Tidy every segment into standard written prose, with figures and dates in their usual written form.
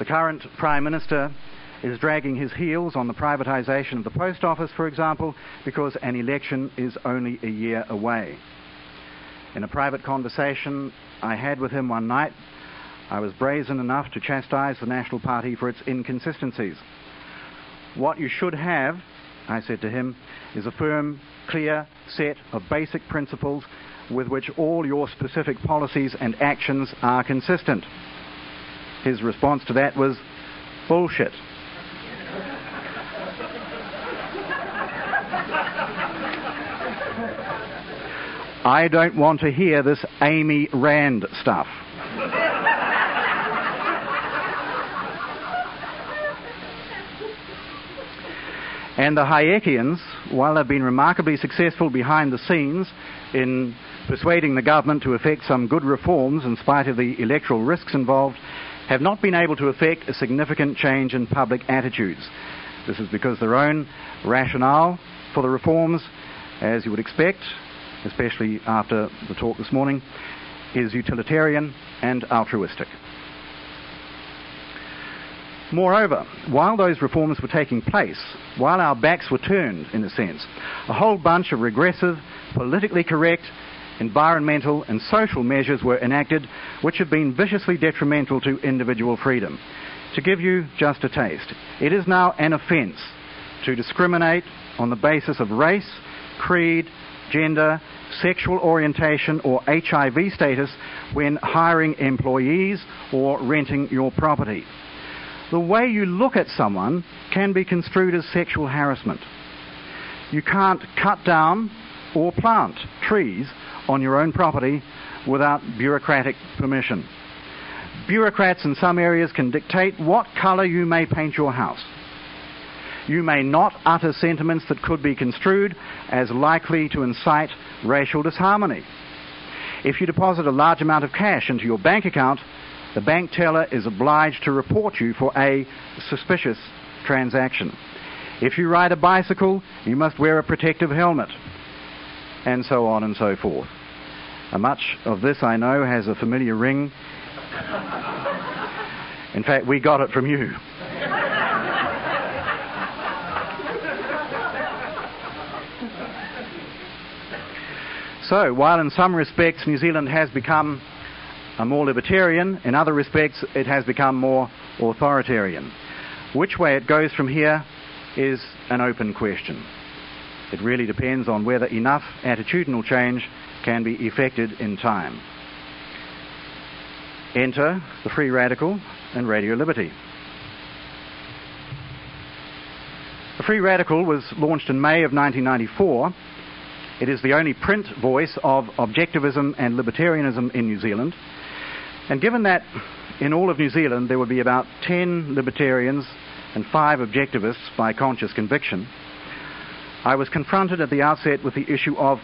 The current Prime Minister is dragging his heels on the privatisation of the post office, for example, because an election is only a year away. In a private conversation I had with him one night, I was brazen enough to chastise the National Party for its inconsistencies. What you should have, I said to him, is a firm, clear set of basic principles with which all your specific policies and actions are consistent. His response to that was, bullshit. I don't want to hear this Amy Rand stuff. And the Hayekians, while they've been remarkably successful behind the scenes in persuading the government to effect some good reforms in spite of the electoral risks involved, have not been able to effect a significant change in public attitudes. This is because their own rationale for the reforms, as you would expect, especially after the talk this morning, is utilitarian and altruistic. Moreover, while those reforms were taking place, while our backs were turned, in a sense, a whole bunch of regressive, politically correct, environmental and social measures were enacted which have been viciously detrimental to individual freedom. To give you just a taste, it is now an offence to discriminate on the basis of race, creed, gender, sexual orientation or HIV status when hiring employees or renting your property. The way you look at someone can be construed as sexual harassment. You can't cut down or plant trees on your own property without bureaucratic permission. Bureaucrats in some areas can dictate what colour you may paint your house. You may not utter sentiments that could be construed as likely to incite racial disharmony. If you deposit a large amount of cash into your bank account, the bank teller is obliged to report you for a suspicious transaction. If you ride a bicycle, you must wear a protective helmet, and so on and so forth. Much of this, I know, has a familiar ring. In fact, we got it from you. So, while in some respects New Zealand has become more libertarian, in other respects it has become more authoritarian. Which way it goes from here is an open question. It really depends on whether enough attitudinal change can be effected in time. Enter the Free Radical and Radio Liberty. The Free Radical was launched in May of 1994. It is the only print voice of objectivism and libertarianism in New Zealand. And given that in all of New Zealand there would be about 10 libertarians and 5 objectivists by conscious conviction, I was confronted at the outset with the issue of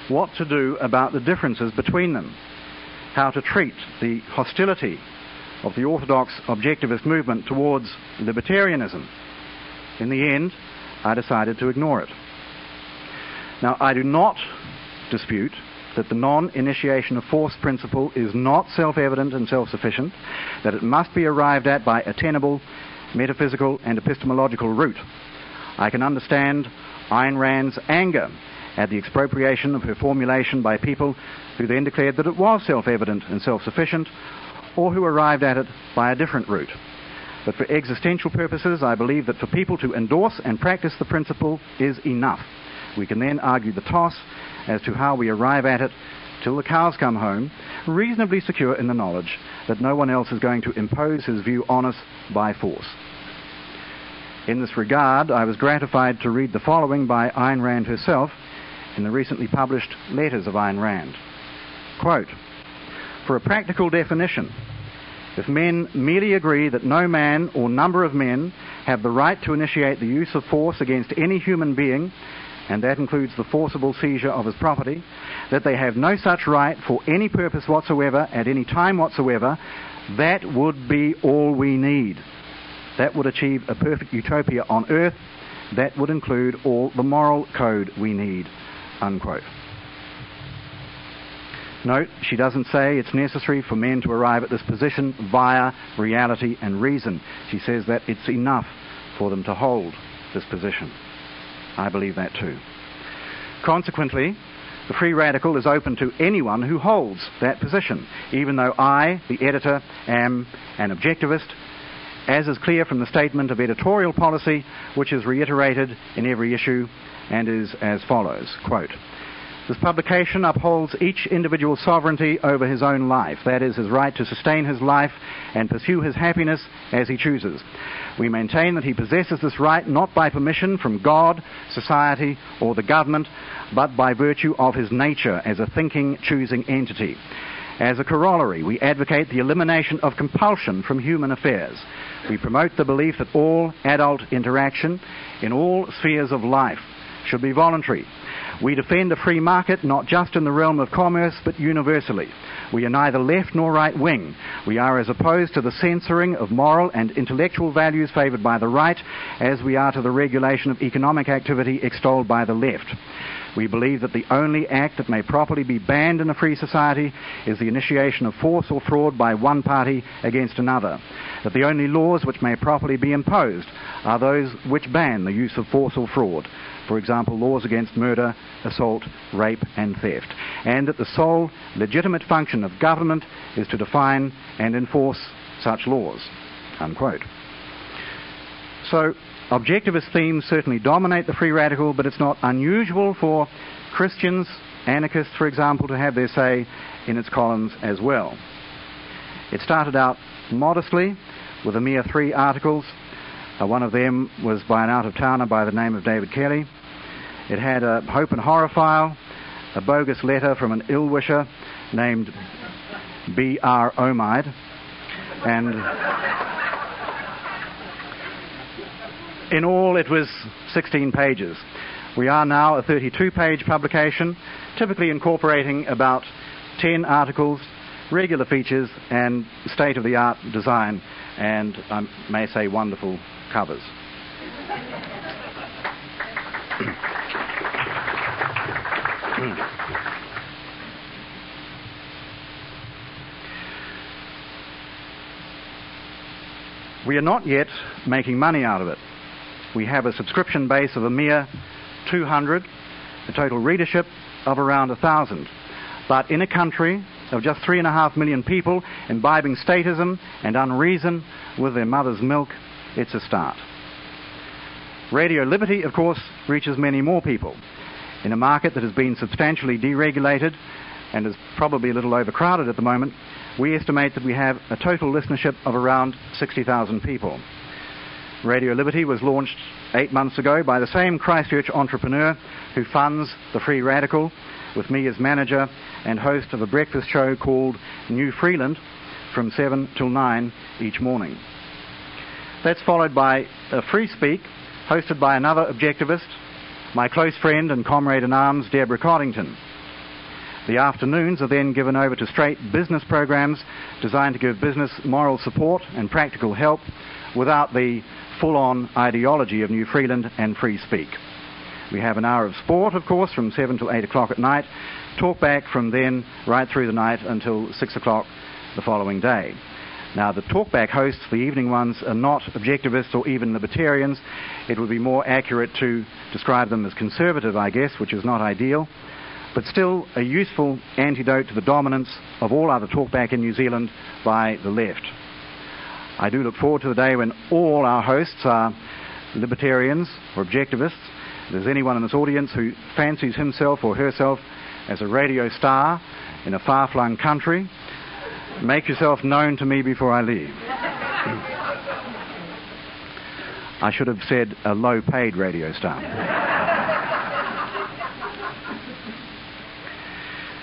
what to do about the differences between them, how to treat the hostility of the orthodox objectivist movement towards libertarianism. In the end, I decided to ignore it. Now, I do not dispute that the non-initiation of force principle is not self-evident and self-sufficient, that it must be arrived at by a tenable, metaphysical and epistemological route. I can understand Ayn Rand's anger at the expropriation of her formulation by people who then declared that it was self-evident and self-sufficient, or who arrived at it by a different route. But for existential purposes, I believe that for people to endorse and practice the principle is enough. We can then argue the toss as to how we arrive at it till the cows come home, reasonably secure in the knowledge that no one else is going to impose his view on us by force. In this regard, I was gratified to read the following by Ayn Rand herself in the recently published Letters of Ayn Rand. Quote, "For a practical definition, if men merely agree that no man or number of men have the right to initiate the use of force against any human being, and that includes the forcible seizure of his property, that they have no such right for any purpose whatsoever at any time whatsoever, that would be all we need. That would achieve a perfect utopia on earth. That would include all the moral code we need." Unquote. Note, she doesn't say it's necessary for men to arrive at this position via reality and reason. She says that it's enough for them to hold this position. I believe that too. Consequently, the free radical is open to anyone who holds that position, even though I, the editor, am an objectivist, as is clear from the statement of editorial policy, which is reiterated in every issue and is as follows, quote, "This publication upholds each individual's sovereignty over his own life, that is, his right to sustain his life and pursue his happiness as he chooses. We maintain that he possesses this right not by permission from God, society, or the government, but by virtue of his nature as a thinking, choosing entity. As a corollary, we advocate the elimination of compulsion from human affairs. We promote the belief that all adult interaction in all spheres of life should be voluntary. We defend a free market not just in the realm of commerce, but universally. We are neither left nor right wing. We are as opposed to the censoring of moral and intellectual values favoured by the right as we are to the regulation of economic activity extolled by the left. We believe that the only act that may properly be banned in a free society is the initiation of force or fraud by one party against another. That the only laws which may properly be imposed are those which ban the use of force or fraud. For example, laws against murder, assault, rape and theft. And that the sole legitimate function of government is to define and enforce such laws." Unquote. So, objectivist themes certainly dominate the free radical, but it's not unusual for Christians, anarchists, for example, to have their say in its columns as well. It started out modestly with a mere 3 articles. One of them was by an out-of-towner by the name of David Kelly. It had a hope and horror file, a bogus letter from an ill-wisher named B.R. Omide, and in all it was 16 pages. We are now a 32-page publication, typically incorporating about 10 articles, regular features, and state-of-the-art design, and I may say wonderful covers. We are not yet making money out of it. We have a subscription base of a mere 200, a total readership of around 1,000. But in a country of just 3.5 million people imbibing statism and unreason with their mother's milk, it's a start. Radio Liberty, of course, reaches many more people. In a market that has been substantially deregulated and is probably a little overcrowded at the moment, we estimate that we have a total listenership of around 60,000 people. Radio Liberty was launched 8 months ago by the same Christchurch entrepreneur who funds the Free Radical, with me as manager and host of a breakfast show called New Freeland from 7 till 9 each morning. That's followed by a Free Speak, hosted by another objectivist, my close friend and comrade-in-arms, Deborah Coddington. The afternoons are then given over to straight business programs designed to give business moral support and practical help without the full-on ideology of New Freeland and Free Speak. We have an hour of sport, of course, from 7 till 8 o'clock at night, talkback from then right through the night until 6 o'clock the following day. Now, the talkback hosts, the evening ones, are not objectivists or even libertarians. It would be more accurate to describe them as conservative, I guess, which is not ideal, but still a useful antidote to the dominance of all other talkback in New Zealand by the left. I do look forward to the day when all our hosts are libertarians or objectivists. If there's anyone in this audience who fancies himself or herself as a radio star in a far-flung country, make yourself known to me before I leave. I should have said a low-paid radio star.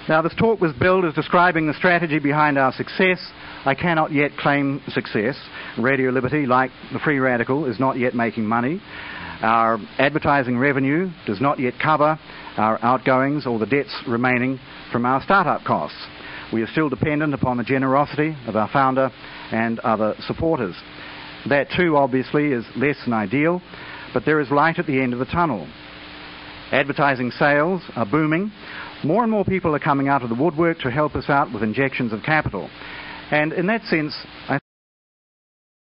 Now, this talk was billed as describing the strategy behind our success. I cannot yet claim success. Radio Liberty, like the Free Radical, is not yet making money. Our advertising revenue does not yet cover our outgoings or the debts remaining from our startup costs. We are still dependent upon the generosity of our founder and other supporters. That too, obviously, is less than ideal, but there is light at the end of the tunnel. Advertising sales are booming, more and more people are coming out of the woodwork to help us out with injections of capital. And in that sense, I